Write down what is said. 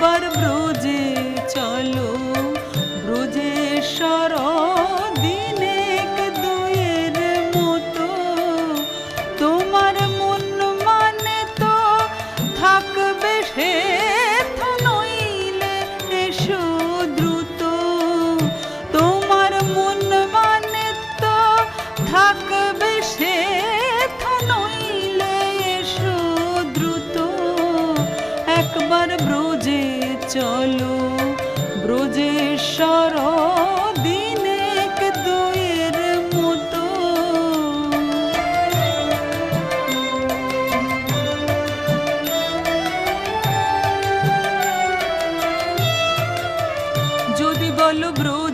একবার ব্রজে চলো, ব্রজেশ্বর দিনেক দুয়ের মতো। তোমার মন মানে তো থাকবে সে, নইলে এসো দ্রুত। তোমার মন মানে তো থাকবে সে, নইলে এসো দ্রুত। একবার ব্রজে চলো, ব্রজেশ্বর দিনেক দুয়ের মতো। যদি বলো ব্রজ